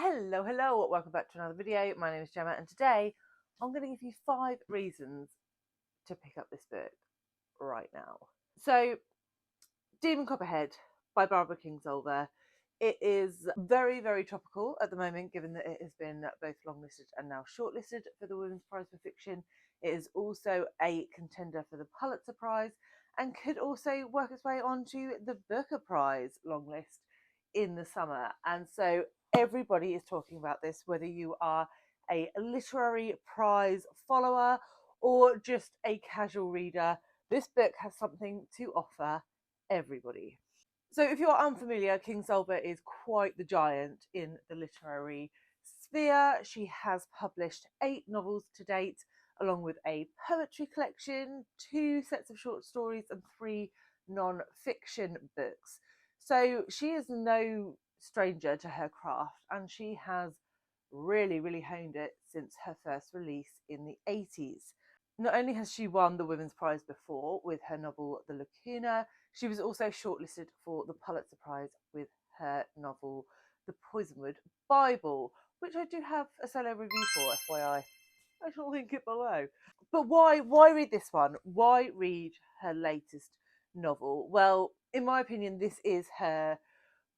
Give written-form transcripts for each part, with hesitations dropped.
Hello, welcome back to another video. My name is Gemma and today I'm going to give you 5 reasons to pick up this book right now. So, Demon Copperhead by Barbara Kingsolver. It is very topical at the moment, given that it has been both longlisted and now shortlisted for the Women's Prize for Fiction. It is also a contender for the Pulitzer Prize and could also work its way onto the Booker Prize long list in the summer. And so everybody is talking about this, whether you are a literary prize follower or just a casual reader. This book has something to offer everybody. So if you're unfamiliar, Kingsolver is quite the giant in the literary sphere. She has published 8 novels to date, along with a poetry collection, 2 sets of short stories and 3 non-fiction books. So she is no stranger to her craft, and she has really honed it since her first release in the 80s. Not only has she won the Women's Prize before with her novel The Lacuna, she was also shortlisted for the Pulitzer Prize with her novel The Poisonwood Bible, which I do have a solo review for, FYI. I shall link it below. But why read this one? Why read her latest novel? Well, in my opinion, this is her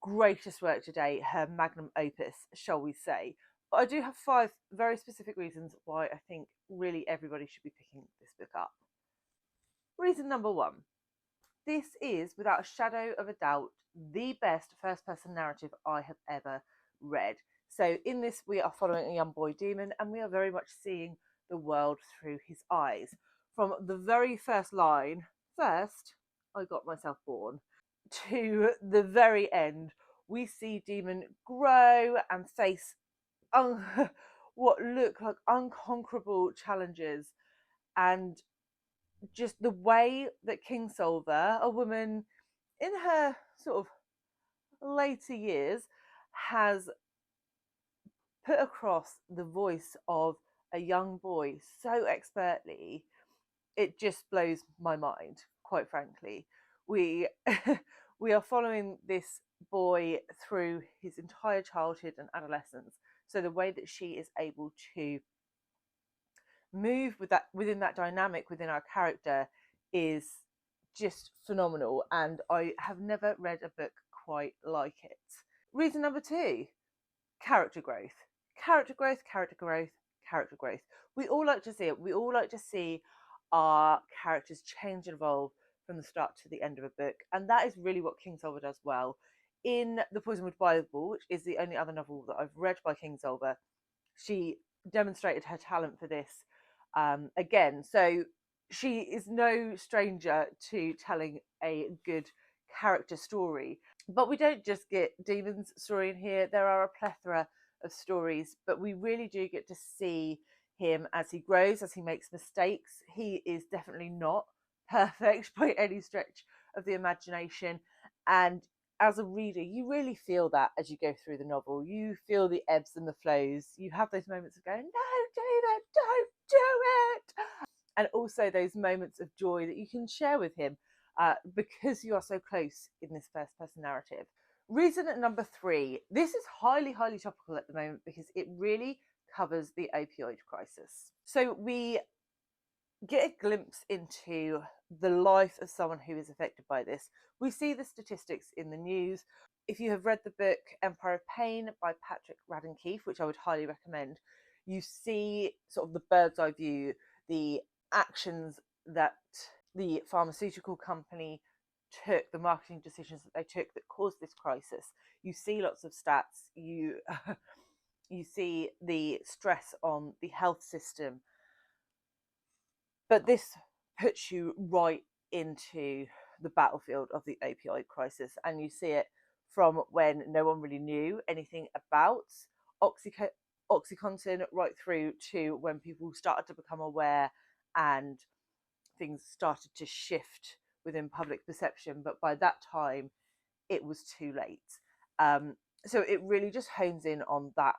greatest work to date, her magnum opus, shall we say. But I do have 5 very specific reasons why I think really everybody should be picking this book up. Reason number 1. This is, without a shadow of a doubt, the best first-person narrative I have ever read. So in this, we are following a young boy demon, and we are very much seeing the world through his eyes. From the very first line, first, I got myself born, to the very end, we see Demon grow and face what look like unconquerable challenges, and just the way that Kingsolver, a woman in her sort of later years, has put across the voice of a young boy so expertly, it just blows my mind, quite frankly. We we are following this boy through his entire childhood and adolescence. So the way that she is able to move with that, within that dynamic within our character, is just phenomenal, and I have never read a book quite like it. Reason number 2, character growth. Character growth. We all like to see it. We all like to see our characters change and evolve from the start to the end of a book, and that is really what Kingsolver does well. In The Poisonwood Bible, which is the only other novel that I've read by Kingsolver, she demonstrated her talent for this again. So she is no stranger to telling a good character story. But we don't just get Demon's story in here. There are a plethora of stories, but we really do get to see him as he grows, as he makes mistakes. He is definitely not perfect by any stretch of the imagination, and as a reader you really feel that as you go through the novel. You feel the ebbs and the flows. You have those moments of going, no David, don't do it, and also those moments of joy that you can share with him because you are so close in this first person narrative. Reason number 3, this is highly topical at the moment because it really covers the opioid crisis. So we get a glimpse into the life of someone who is affected by this. We see the statistics in the news. If you have read the book Empire of Pain by Patrick Radden Keefe, which I would highly recommend, you see sort of the bird's eye view, the actions that the pharmaceutical company took, the marketing decisions that they took that caused this crisis. You see lots of stats. You see the stress on the health system. But this puts you right into the battlefield of the opioid crisis, and you see it from when no one really knew anything about Oxycontin right through to when people started to become aware and things started to shift within public perception. But by that time, it was too late. So it really just hones in on that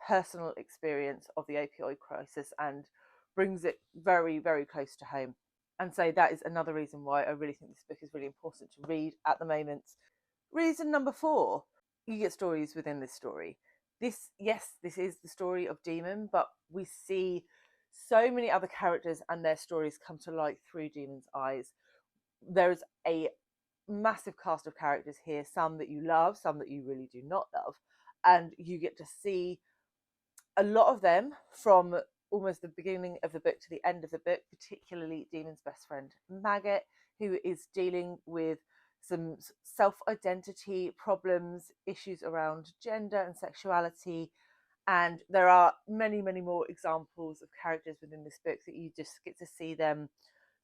personal experience of the opioid crisis and brings it very close to home. And so that is another reason why I really think this book is really important to read at the moment. Reason number 4, you get stories within this story. this, yes, this is the story of Demon, but we see so many other characters and their stories come to light through Demon's eyes. There's a massive cast of characters here, some that you love, some that you really do not love, and you get to see a lot of them from almost the beginning of the book to the end of the book, particularly Demon's best friend Maggot, who is dealing with some self-identity problems, issues around gender and sexuality. And there are many, many more examples of characters within this book that you just get to see them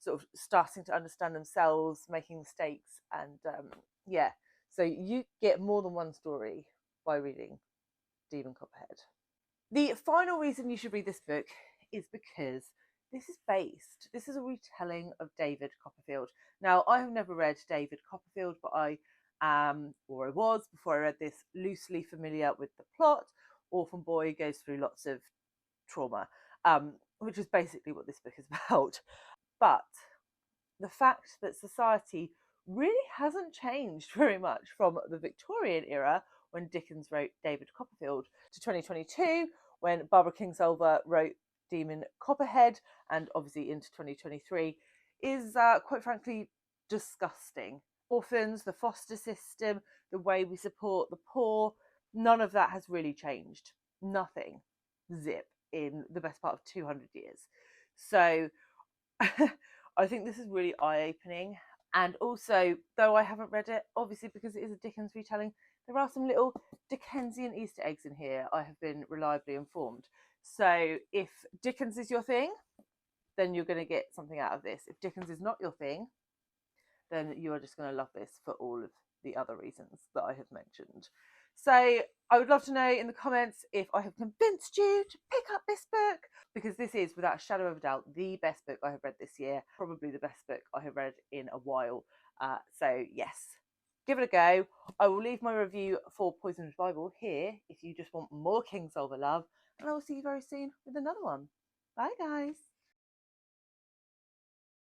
sort of starting to understand themselves, making mistakes, and yeah. So you get more than one story by reading Demon Copperhead. The final reason you should read this book is because this is a retelling of David Copperfield. Now, I have never read David Copperfield, but I am, or I was before I read this, loosely familiar with the plot. Orphan boy goes through lots of trauma, which is basically what this book is about. But the fact that society really hasn't changed very much from the Victorian era when Dickens wrote David Copperfield to 2022 when Barbara Kingsolver wrote Demon Copperhead, and obviously into 2023 is quite frankly disgusting. Orphans, the foster system, the way we support the poor, none of that has really changed. Nothing. Zip in the best part of 200 years. So I think this is really eye-opening. And also, though I haven't read it, obviously because it is a Dickens retelling, there are some little Dickensian Easter eggs in here, I have been reliably informed. So if Dickens is your thing, then you're going to get something out of this. If Dickens is not your thing, then you are just going to love this for all of the other reasons that I have mentioned. So I would love to know in the comments if I have convinced you to pick up this book, because this is, without a shadow of a doubt, the best book I have read this year, probably the best book I have read in a while. So yes, give it a go. I will leave my review for Poisoned Bible here if you just want more Kingsolver love, and I will see you very soon with another one. Bye guys.